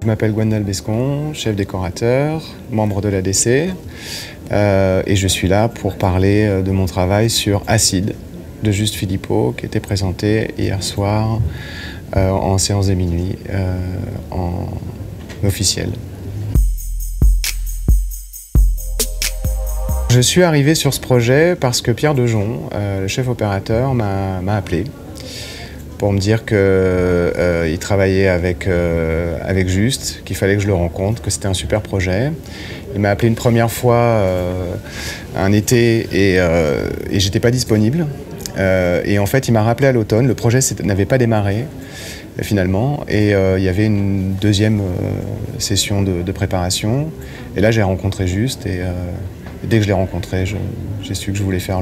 Je m'appelle Gwendal Bescon, chef décorateur, membre de l'ADC, et je suis là pour parler de mon travail sur Acide de Juste Philippot, qui était présenté hier soir en séance de minuit, en officiel. Je suis arrivé sur ce projet parce que Pierre Dejon, le chef opérateur, m'a appelé pour me dire qu'il travaillait avec Juste, qu'il fallait que je le rencontre, que c'était un super projet. Il m'a appelé une première fois un été et j'étais pas disponible. Et en fait, il m'a rappelé à l'automne. Le projet n'avait pas démarré finalement, et il y avait une deuxième session de préparation. Et là, j'ai rencontré Juste, et dès que je l'ai rencontré, j'ai su que je voulais faire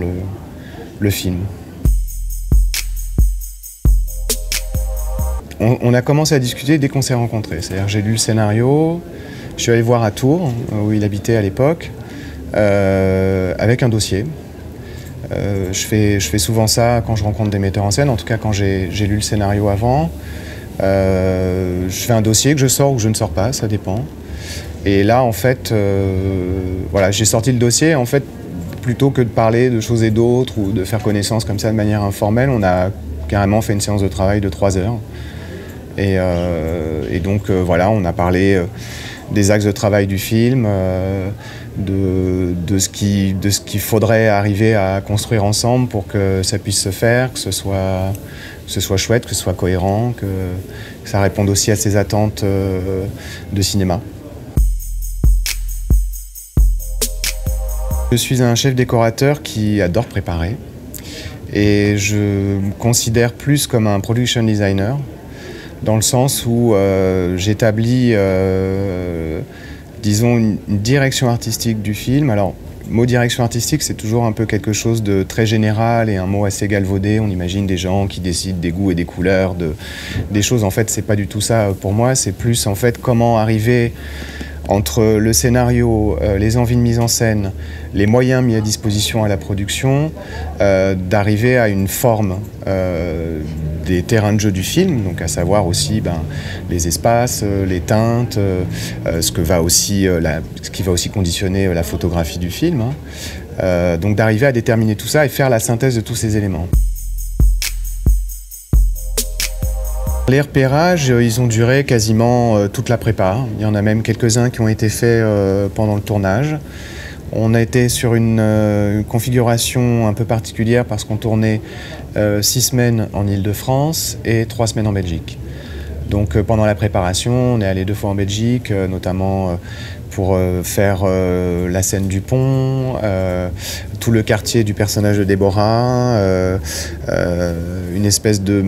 le film. On a commencé à discuter dès qu'on s'est rencontrés. C'est-à-dire, j'ai lu le scénario, je suis allé le voir à Tours, où il habitait à l'époque, avec un dossier. Je fais souvent ça quand je rencontre des metteurs en scène, en tout cas quand j'ai lu le scénario avant. Je fais un dossier que je sors ou que je ne sors pas, ça dépend. Et là, en fait, voilà, j'ai sorti le dossier. En fait, plutôt que de parler de choses et d'autres ou de faire connaissance comme ça de manière informelle, on a carrément fait une séance de travail de 3 heures. Et donc, voilà, on a parlé des axes de travail du film, de ce qu'il faudrait arriver à construire ensemble pour que ça puisse se faire, que ce soit chouette, que ce soit cohérent, que ça réponde aussi à ses attentes de cinéma. Je suis un chef décorateur qui adore préparer, et je me considère plus comme un production designer, dans le sens où j'établis, disons, une direction artistique du film. Alors, le mot direction artistique, c'est toujours un peu quelque chose de très général et un mot assez galvaudé. On imagine des gens qui décident des goûts et des couleurs, des choses. En fait, c'est pas du tout ça pour moi. C'est plus, en fait, comment arriver entre le scénario, les envies de mise en scène, les moyens mis à disposition à la production, d'arriver à une forme des terrains de jeu du film, donc à savoir aussi les espaces, les teintes, ce qui va aussi conditionner la photographie du film. Donc d'arriver à déterminer tout ça et faire la synthèse de tous ces éléments. Les repérages, ils ont duré quasiment toute la prépa. Il y en a même quelques-uns qui ont été faits pendant le tournage. On a été sur une configuration un peu particulière parce qu'on tournait 6 semaines en Île-de-France et 3 semaines en Belgique. Donc pendant la préparation, on est allé 2 fois en Belgique, notamment pour faire la scène du pont, tout le quartier du personnage de Déborah, une espèce de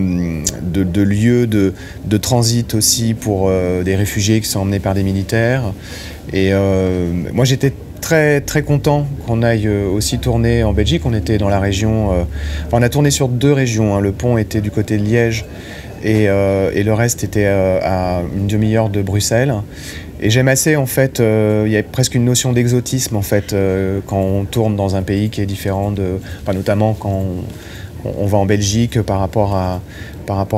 lieu de transit aussi pour des réfugiés qui sont emmenés par des militaires. Et moi j'étais très content qu'on aille aussi tourner en Belgique. On était dans la région, on a tourné sur 2 régions, hein. Le pont était du côté de Liège et le reste était à une demi-heure de Bruxelles. Et j'aime assez, en fait, il y a presque une notion d'exotisme, en fait, quand on tourne dans un pays qui est différent notamment quand on va en Belgique par rapport à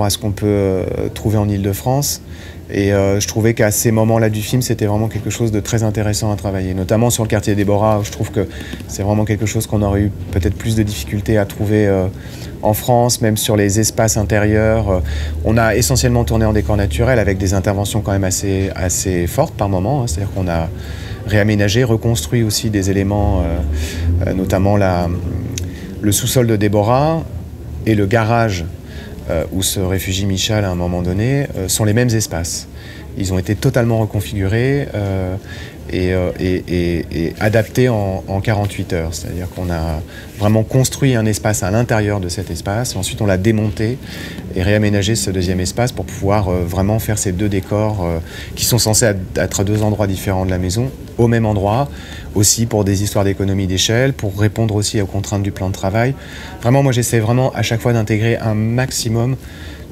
ce qu'on peut trouver en Île-de-France. Et je trouvais qu'à ces moments-là du film, c'était vraiment quelque chose de très intéressant à travailler, notamment sur le quartier Déborah, où je trouve que c'est vraiment quelque chose qu'on aurait eu peut-être plus de difficultés à trouver en France, même sur les espaces intérieurs. On a essentiellement tourné en décor naturel avec des interventions quand même assez fortes par moment, hein. C'est-à-dire qu'on a réaménagé, reconstruit aussi des éléments, notamment le sous-sol de Déborah et le garage où se réfugie Michal à un moment donné, sont les mêmes espaces. Ils ont été totalement reconfigurés et adaptés en 48 heures. C'est-à-dire qu'on a vraiment construit un espace à l'intérieur de cet espace, ensuite on l'a démonté et réaménagé ce deuxième espace pour pouvoir vraiment faire ces 2 décors qui sont censés être à 2 endroits différents de la maison, au même endroit, aussi pour des histoires d'économie d'échelle, pour répondre aussi aux contraintes du plan de travail. Vraiment, moi j'essaie vraiment à chaque fois d'intégrer un maximum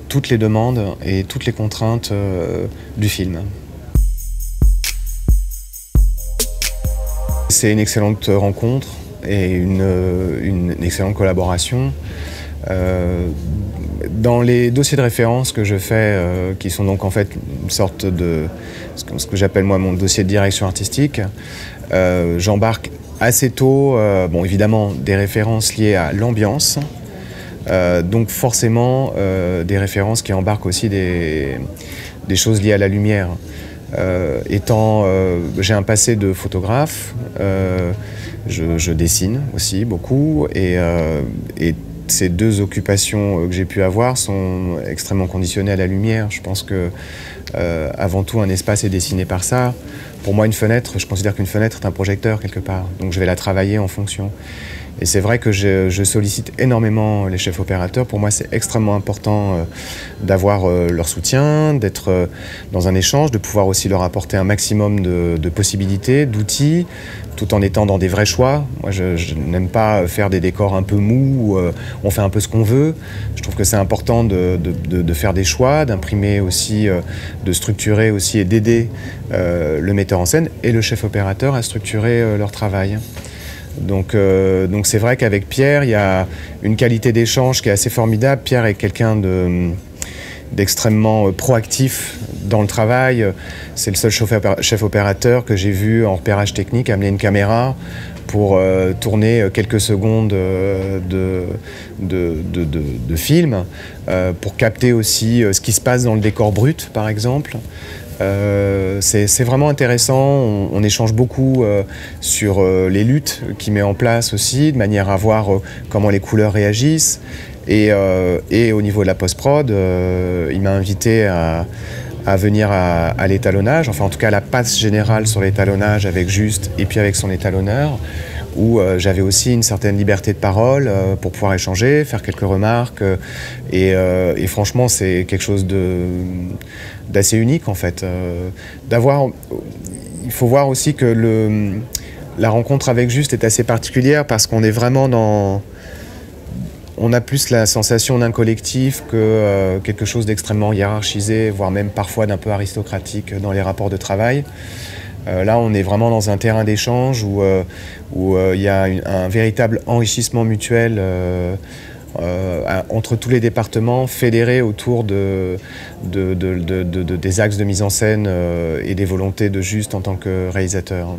toutes les demandes et toutes les contraintes du film. C'est une excellente rencontre et une excellente collaboration. Dans les dossiers de référence que je fais, qui sont donc en fait une sorte de ce que j'appelle moi mon dossier de direction artistique, j'embarque assez tôt, bon évidemment des références liées à l'ambiance, donc forcément des références qui embarquent aussi des choses liées à la lumière. J'ai un passé de photographe, je dessine aussi beaucoup et ces deux occupations que j'ai pu avoir sont extrêmement conditionnées à la lumière. Je pense que avant tout un espace est dessiné par ça. Pour moi une fenêtre, je considère qu'une fenêtre est un projecteur quelque part, donc je vais la travailler en fonction. Et c'est vrai que je sollicite énormément les chefs opérateurs. Pour moi, c'est extrêmement important d'avoir leur soutien, d'être dans un échange, de pouvoir aussi leur apporter un maximum de possibilités, d'outils, tout en étant dans des vrais choix. Moi, je n'aime pas faire des décors un peu mous où on fait un peu ce qu'on veut. Je trouve que c'est important de faire des choix, d'imprimer aussi, de structurer aussi et d'aider le metteur en scène et le chef opérateur à structurer leur travail. Donc c'est vrai qu'avec Pierre, il y a une qualité d'échange qui est assez formidable. Pierre est quelqu'un d'extrêmement proactif dans le travail. C'est le seul chef opérateur que j'ai vu en repérage technique amener une caméra pour tourner quelques secondes de film, pour capter aussi ce qui se passe dans le décor brut, par exemple. C'est vraiment intéressant, on échange beaucoup sur les luttes qu'il met en place aussi, de manière à voir comment les couleurs réagissent. Et au niveau de la post-prod, il m'a invité à venir à l'étalonnage, enfin en tout cas à la passe générale sur l'étalonnage avec Juste et puis avec son étalonneur, où j'avais aussi une certaine liberté de parole pour pouvoir échanger, faire quelques remarques. Et franchement, c'est quelque chose d'assez unique en fait. Il faut voir aussi que la rencontre avec Juste est assez particulière parce qu'on est vraiment dans... On a plus la sensation d'un collectif que quelque chose d'extrêmement hiérarchisé, voire même parfois d'un peu aristocratique dans les rapports de travail. Là, on est vraiment dans un terrain d'échange où il y a un véritable enrichissement mutuel entre tous les départements, fédérés autour des axes de mise en scène et des volontés de Juste en tant que réalisateur.